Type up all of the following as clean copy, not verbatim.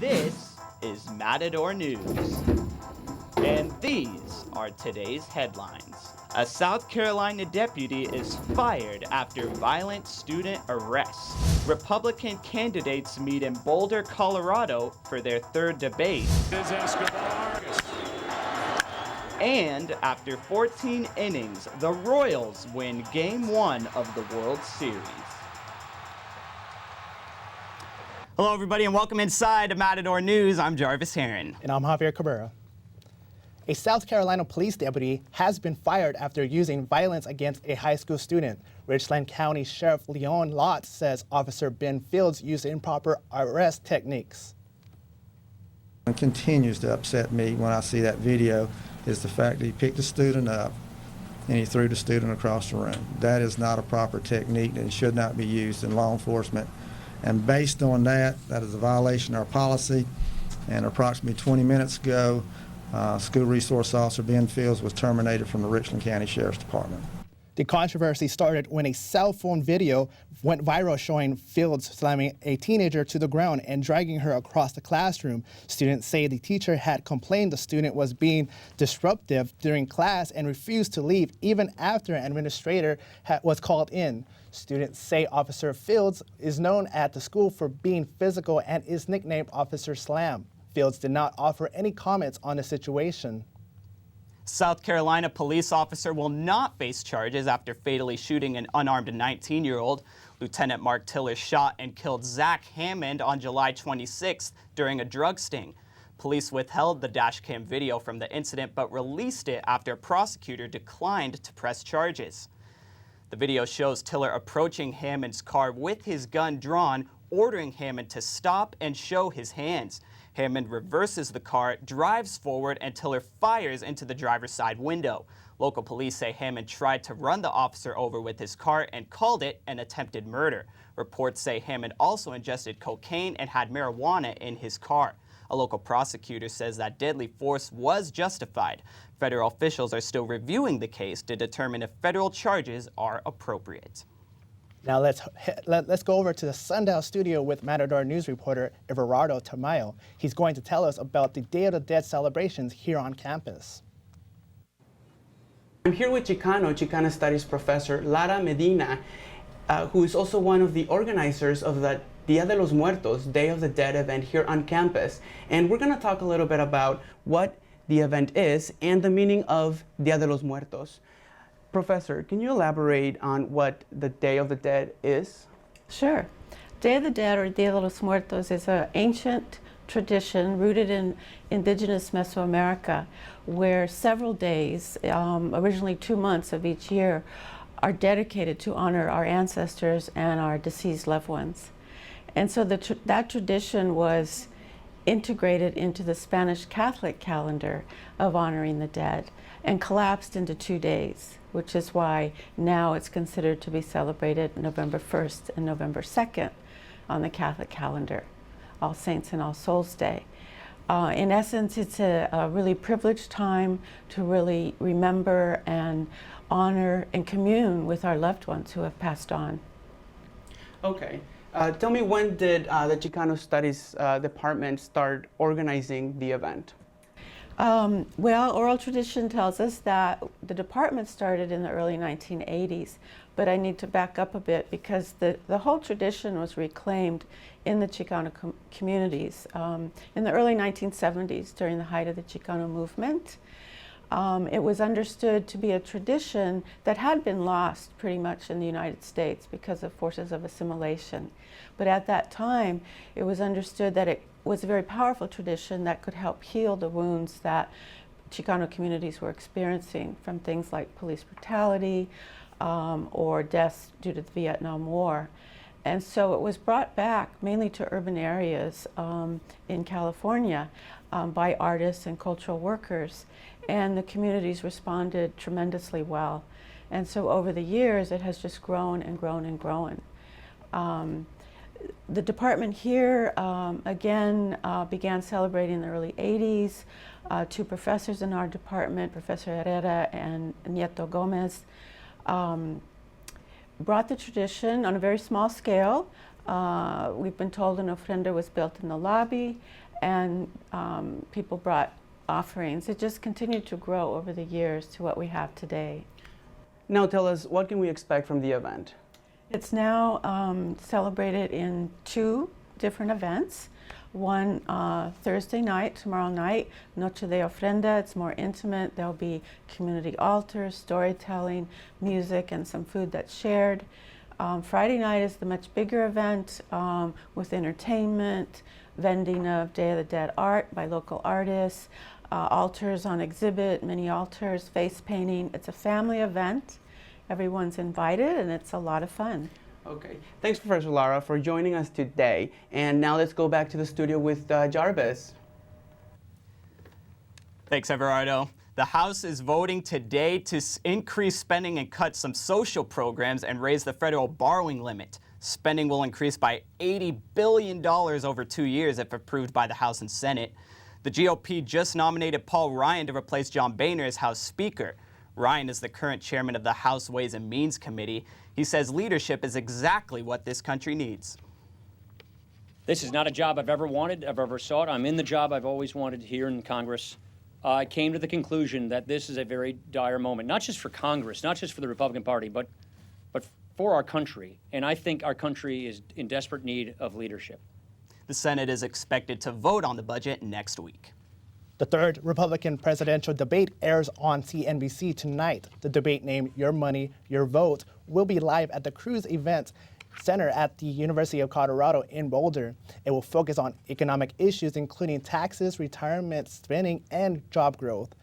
This is Matador News. And these are today's headlines. A South Carolina deputy is fired after violent student arrests. Republican candidates meet in Boulder, Colorado for their third debate. And after 14 innings, the Royals win Game 1 of the World Series. Hello, everybody, and welcome inside Matador News. I'm Jarvis, Haren. And I'm Javier, Cabrera. A South Carolina police deputy has been fired after using violence against a high school student. Richland County Sheriff Leon Lott says Officer Ben Fields used improper arrest techniques. What continues to upset me when I see that video is the fact that he picked a student up and he threw the student across the room. That is not a proper technique and should not be used in law enforcement. And based on that, that is a violation of our policy. And approximately 20 minutes ago, School Resource Officer Ben Fields was terminated from the Richland County Sheriff's Department. The controversy started when a cell phone video went viral showing Fields slamming a teenager to the ground and dragging her across the classroom. Students say the teacher had complained the student was being disruptive during class and refused to leave even after an administrator was called in. Students say Officer Fields is known at the school for being physical and is nicknamed Officer Slam. Fields did not offer any comments on the situation. South Carolina police officer will not face charges after fatally shooting an unarmed 19-year-old. Lieutenant Mark Tiller shot and killed Zach Hammond on July 26th during a drug sting. Police withheld the dashcam video from the incident but released it after a prosecutor declined to press charges. The video shows Tiller approaching Hammond's car with his gun drawn, ordering Hammond to stop and show his hands. Hammond reverses the car, drives forward, and Tiller fires into the driver's side window. Local police say Hammond tried to run the officer over with his car and called it an attempted murder. Reports say Hammond also ingested cocaine and had marijuana in his car. A local prosecutor says that deadly force was justified. Federal officials are still reviewing the case to determine if federal charges are appropriate. Now let's go over to the Sundial studio with Matador News reporter Everardo Tamayo. He's going to tell us about the Day of the Dead celebrations here on campus. I'm here with Chicana Studies professor Lara Medina, who is also one of the organizers of the Dia de los Muertos, Day of the Dead event here on campus. And we're going to talk a little bit about what the event is and the meaning of Dia de los Muertos. Professor, can you elaborate on what the Day of the Dead is? Sure. Day of the Dead, or Dia de los Muertos, is an ancient tradition rooted in indigenous Mesoamerica, where several days, originally 2 months of each year, are dedicated to honor our ancestors and our deceased loved ones. And so that tradition was integrated into the Spanish Catholic calendar of honoring the dead and collapsed into 2 days, which is why now it's considered to be celebrated November 1st and November 2nd on the Catholic calendar, All Saints and All Souls Day. In essence, it's a really privileged time to really remember and honor and commune with our loved ones who have passed on. Okay. Tell me, when did the Chicano Studies Department start organizing the event? Well, oral tradition tells us that the department started in the early 1980s, but I need to back up a bit because the whole tradition was reclaimed in the Chicano communities in the early 1970s during the height of the Chicano movement. It was understood to be a tradition that had been lost pretty much in the United States because of forces of assimilation. But at that time, it was understood that it was a very powerful tradition that could help heal the wounds that Chicano communities were experiencing from things like police brutality or deaths due to the Vietnam War. And so it was brought back mainly to urban areas in California by artists and cultural workers, and the communities responded tremendously well. And so over the years, it has just grown and grown and grown. The department here, again, began celebrating in the early 80s. 2 professors in our department, Professor Herrera and Nieto Gomez, brought the tradition on a very small scale. We've been told an ofrenda was built in the lobby, and people brought offerings. It just continued to grow over the years to what we have today. Now tell us, what can we expect from the event? It's now celebrated in 2 different events. One Thursday night, tomorrow night, Noche de Ofrenda. It's more intimate. There'll be community altars, storytelling, music, and some food that's shared. Friday night is the much bigger event with entertainment, vending of Day of the Dead art by local artists, altars on exhibit, mini altars, face painting. It's a family event. Everyone's invited, and it's a lot of fun. Okay, thanks Professor Lara for joining us today. And now let's go back to the studio with Jarvis. Thanks, Everardo. The House is voting today to increase spending and cut some social programs and raise the federal borrowing limit. Spending will increase by $80 billion over 2 years if approved by the House and Senate. The GOP just nominated Paul Ryan to replace John Boehner as House Speaker. Ryan is the current chairman of the House Ways and Means Committee. He says leadership is exactly what this country needs. This is not a job I've ever wanted, I've ever sought. I'm in the job I've always wanted here in Congress. I came to the conclusion that this is a very dire moment, not just for Congress, not just for the Republican Party, but for our country. And I think our country is in desperate need of leadership. The Senate is expected to vote on the budget next week. The third Republican presidential debate airs on CNBC tonight. The debate, named Your Money, Your Vote, will be live at the Cruz Event Center at the University of Colorado in Boulder. It will focus on economic issues including taxes, retirement spending, and job growth.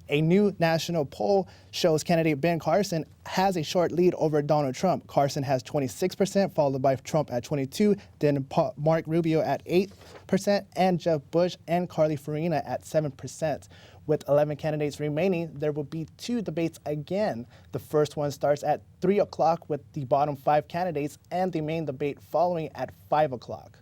A new national poll shows candidate Ben Carson has a short lead over Donald Trump. Carson has 26%, followed by Trump at 22%, then Mark Rubio at 8%, and Jeb Bush and Carly Fiorina at 7%. With 11 candidates remaining, there will be 2 debates again. The first one starts at 3 o'clock with the bottom 5 candidates, and the main debate following at 5 o'clock.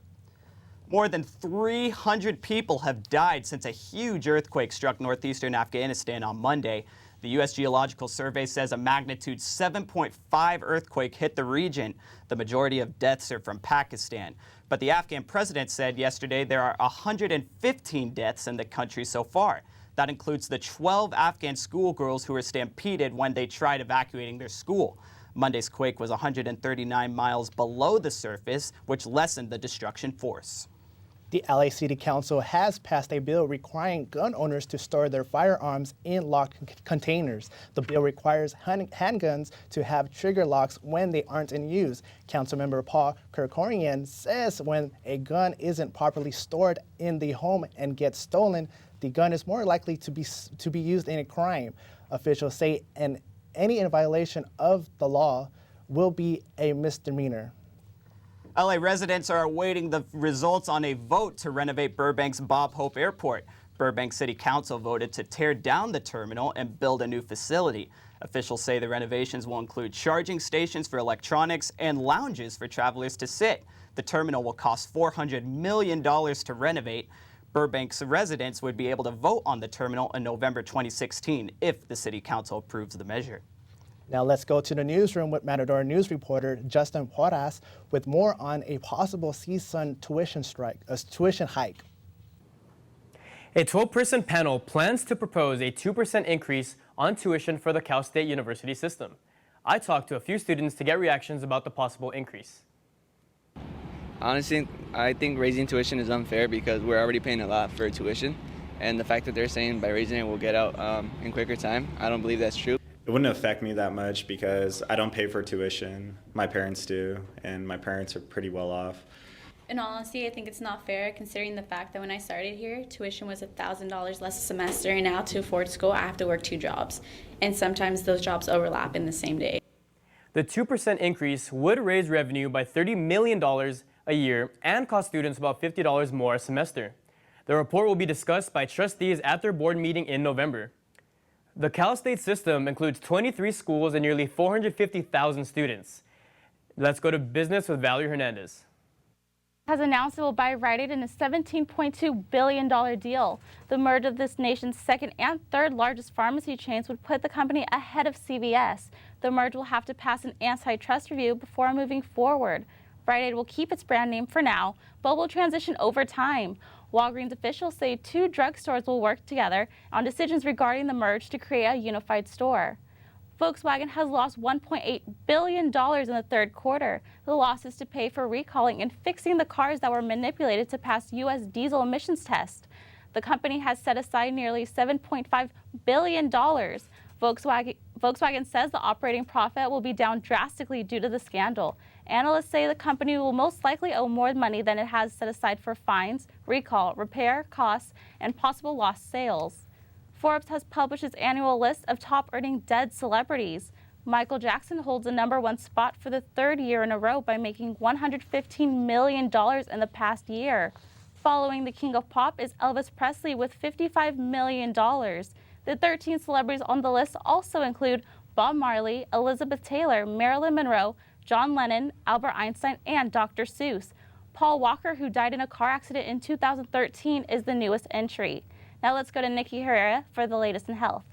More than 300 people have died since a huge earthquake struck northeastern Afghanistan on Monday. The U.S. Geological Survey says a magnitude 7.5 earthquake hit the region. The majority of deaths are from Pakistan. But the Afghan president said yesterday there are 115 deaths in the country so far. That includes the 12 Afghan schoolgirls who were stampeded when they tried evacuating their school. Monday's quake was 139 miles below the surface, which lessened the destruction force. The LA City Council has passed a bill requiring gun owners to store their firearms in locked containers. The bill requires handguns to have trigger locks when they aren't in use. Councilmember Paul Kerkorian says when a gun isn't properly stored in the home and gets stolen, the gun is more likely to be used in a crime. Officials say any violation of the law will be a misdemeanor. LA residents are awaiting the results on a vote to renovate Burbank's Bob Hope Airport. Burbank City Council voted to tear down the terminal and build a new facility. Officials say the renovations will include charging stations for electronics and lounges for travelers to sit. The terminal will cost $400 million to renovate. Burbank's residents would be able to vote on the terminal in November 2016 if the City Council approves the measure. Now let's go to the newsroom with Matador News reporter Justin Porras with more on a possible CSUN tuition hike. A 12-person panel plans to propose a 2% increase on tuition for the Cal State University system. I talked to a few students to get reactions about the possible increase. Honestly, I think raising tuition is unfair because we're already paying a lot for tuition. And the fact that they're saying by raising it we'll get out in quicker time, I don't believe that's true. It wouldn't affect me that much because I don't pay for tuition. My parents do, and my parents are pretty well off. In all honesty, I think it's not fair considering the fact that when I started here, tuition was $1,000 less a semester, and now to afford school, I have to work 2 jobs. And sometimes those jobs overlap in the same day. The 2% increase would raise revenue by $30 million a year and cost students about $50 more a semester. The report will be discussed by trustees at their board meeting in November. The Cal State system includes 23 schools and nearly 450,000 students. Let's go to business with Valerie Hernandez. Has announced it will buy Rite-Aid in a $17.2 billion deal. The merger of this nation's second and third largest pharmacy chains would put the company ahead of CVS. The merger will have to pass an antitrust review before moving forward. Rite-Aid will keep its brand name for now, but will transition over time. Walgreens officials say 2 drugstores will work together on decisions regarding the merge to create a unified store. Volkswagen has lost $1.8 billion in the third quarter. The loss is to pay for recalling and fixing the cars that were manipulated to pass U.S. diesel emissions tests. The company has set aside nearly $7.5 billion. Volkswagen says the operating profit will be down drastically due to the scandal. Analysts say the company will most likely owe more money than it has set aside for fines, recall, repair costs, and possible lost sales. Forbes has published its annual list of top-earning dead celebrities. Michael Jackson holds the #1 spot for the 3rd year in a row by making $115 million in the past year. Following the king of pop is Elvis Presley with $55 million. The 13 celebrities on the list also include Bob Marley, Elizabeth Taylor, Marilyn Monroe, John Lennon, Albert Einstein, and Dr. Seuss. Paul Walker, who died in a car accident in 2013, is the newest entry. Now let's go to Nikki Herrera for the latest in health.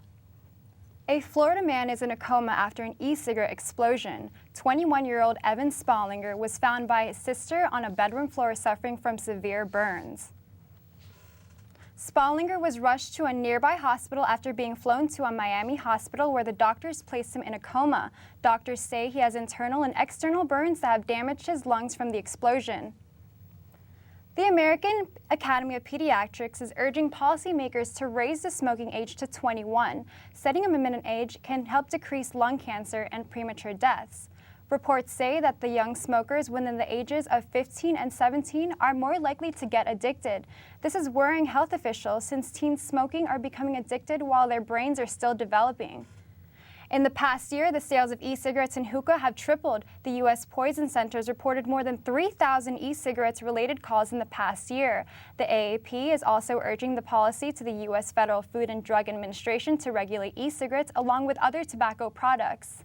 A Florida man is in a coma after an e-cigarette explosion. 21-year-old Evan Spallinger was found by his sister on a bedroom floor suffering from severe burns. Spallinger was rushed to a nearby hospital after being flown to a Miami hospital where the doctors placed him in a coma. Doctors say he has internal and external burns that have damaged his lungs from the explosion. The American Academy of Pediatrics is urging policymakers to raise the smoking age to 21. Setting a minimum age can help decrease lung cancer and premature deaths. Reports say that the young smokers within the ages of 15 and 17 are more likely to get addicted. This is worrying health officials since teens smoking are becoming addicted while their brains are still developing. In the past year, the sales of e-cigarettes and hookah have tripled. The U.S. Poison Centers reported more than 3,000 e-cigarettes related calls in the past year. The AAP is also urging the policy to the U.S. Federal Food and Drug Administration to regulate e-cigarettes along with other tobacco products.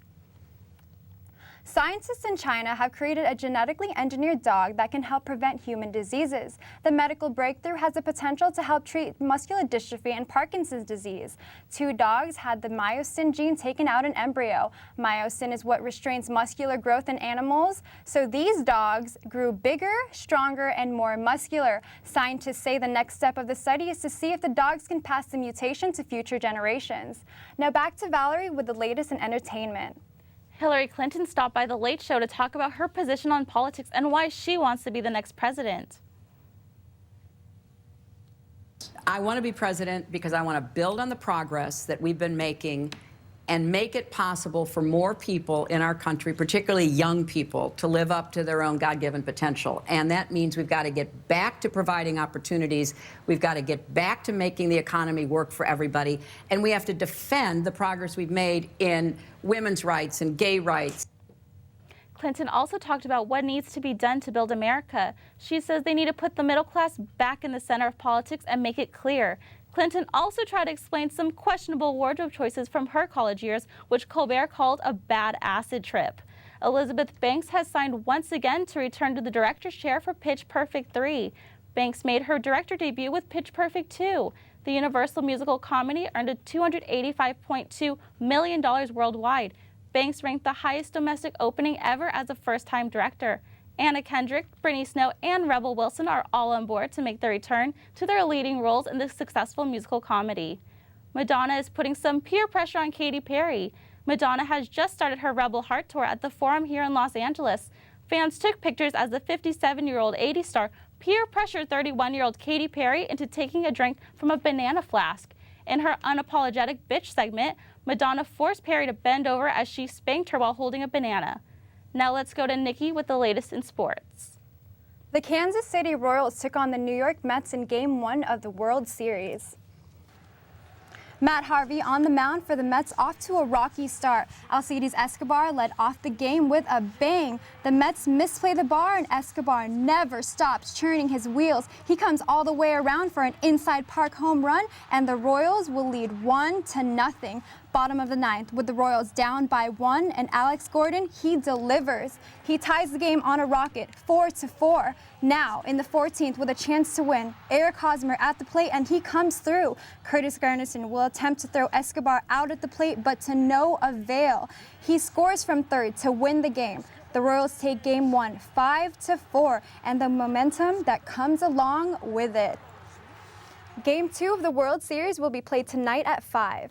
Scientists in China have created a genetically engineered dog that can help prevent human diseases. The medical breakthrough has the potential to help treat muscular dystrophy and Parkinson's disease. 2 dogs had the myosin gene taken out in embryo. Myosin is what restrains muscular growth in animals, so these dogs grew bigger, stronger, and more muscular. Scientists say the next step of the study is to see if the dogs can pass the mutation to future generations. Now back to Valerie with the latest in entertainment. Hillary Clinton stopped by The Late Show to talk about her position on politics and why she wants to be the next president. I want to be president because I want to build on the progress that we've been making and make it possible for more people in our country, particularly young people, to live up to their own God-given potential. And that means we've got to get back to providing opportunities. We've got to get back to making the economy work for everybody. And we have to defend the progress we've made in women's rights and gay rights. Clinton also talked about what needs to be done to build America. She says they need to put the middle class back in the center of politics and make it clear. Clinton also tried to explain some questionable wardrobe choices from her college years, which Colbert called a bad acid trip. Elizabeth Banks has signed once again to return to the director's chair for Pitch Perfect 3. Banks made her director debut with Pitch Perfect 2. The Universal musical comedy earned a $285.2 million worldwide. Banks ranked the highest domestic opening ever as a first-time director. Anna Kendrick, Brittany Snow, and Rebel Wilson are all on board to make their return to their leading roles in this successful musical comedy. Madonna is putting some peer pressure on Katy Perry. Madonna has just started her Rebel Heart tour at the Forum here in Los Angeles. Fans took pictures as the 57-year-old 80 star peer pressured 31-year-old Katy Perry into taking a drink from a banana flask. In her unapologetic bitch segment, Madonna forced Perry to bend over as she spanked her while holding a banana. Now let's go to Nikki with the latest in sports. The Kansas City Royals took on the New York Mets in Game 1 of the World Series. Matt Harvey on the mound for the Mets off to a rocky start. Alcides Escobar led off the game with a bang. The Mets misplay the bar and Escobar never stops churning his wheels. He comes all the way around for an inside park home run and the Royals will lead 1-0. Bottom of the 9th with the Royals down by 1 and Alex Gordon, he delivers. He ties the game on a rocket 4-4. Now in the 14th with a chance to win, Eric Hosmer at the plate and he comes through. Curtis Garnison will attempt to throw Escobar out at the plate but to no avail. He scores from third to win the game. The Royals take Game 1 5-4 and the momentum that comes along with it. Game 2 of the World Series will be played tonight at 5.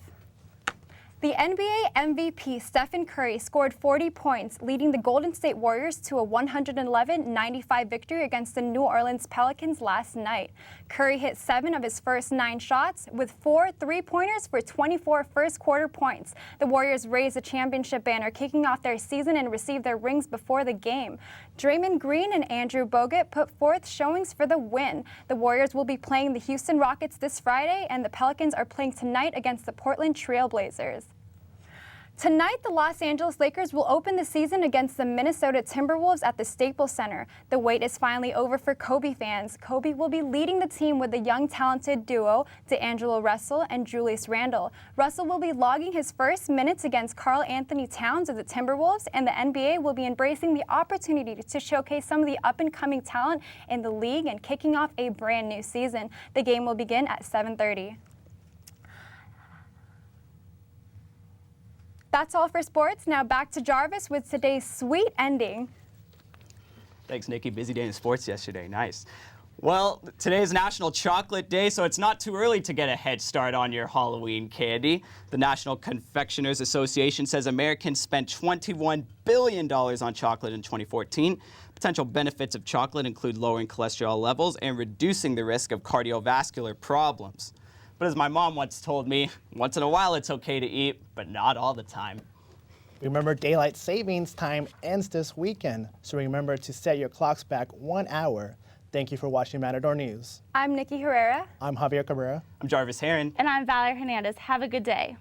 The NBA MVP Stephen Curry scored 40 points, leading the Golden State Warriors to a 111-95 victory against the New Orleans Pelicans last night. Curry hit 7 of his first 9 shots, with 4 3-pointers for 24 first-quarter points. The Warriors raised the championship banner, kicking off their season, and received their rings before the game. Draymond Green and Andrew Bogut put forth showings for the win. The Warriors will be playing the Houston Rockets this Friday, and the Pelicans are playing tonight against the Portland Trail Blazers. Tonight, the Los Angeles Lakers will open the season against the Minnesota Timberwolves at the Staples Center. The wait is finally over for Kobe fans. Kobe will be leading the team with the young talented duo, D'Angelo Russell and Julius Randle. Russell will be logging his first minutes against Karl Anthony Towns of the Timberwolves, and the NBA will be embracing the opportunity to showcase some of the up-and-coming talent in the league and kicking off a brand new season. The game will begin at 7:30. That's all for sports. Now back to Jarvis with today's sweet ending. Thanks, Nikki. Busy day in sports yesterday. Nice. Well, today is National Chocolate Day, so it's not too early to get a head start on your Halloween candy. The National Confectioners Association says Americans spent $21 billion on chocolate in 2014. Potential benefits of chocolate include lowering cholesterol levels and reducing the risk of cardiovascular problems. But as my mom once told me, once in a while it's okay to eat, but not all the time. Remember, daylight savings time ends this weekend, so remember to set your clocks back 1 hour. Thank you for watching Matador News. I'm Nikki Herrera. I'm Javier Cabrera. I'm Jarvis Haren. And I'm Valerie Hernandez. Have a good day.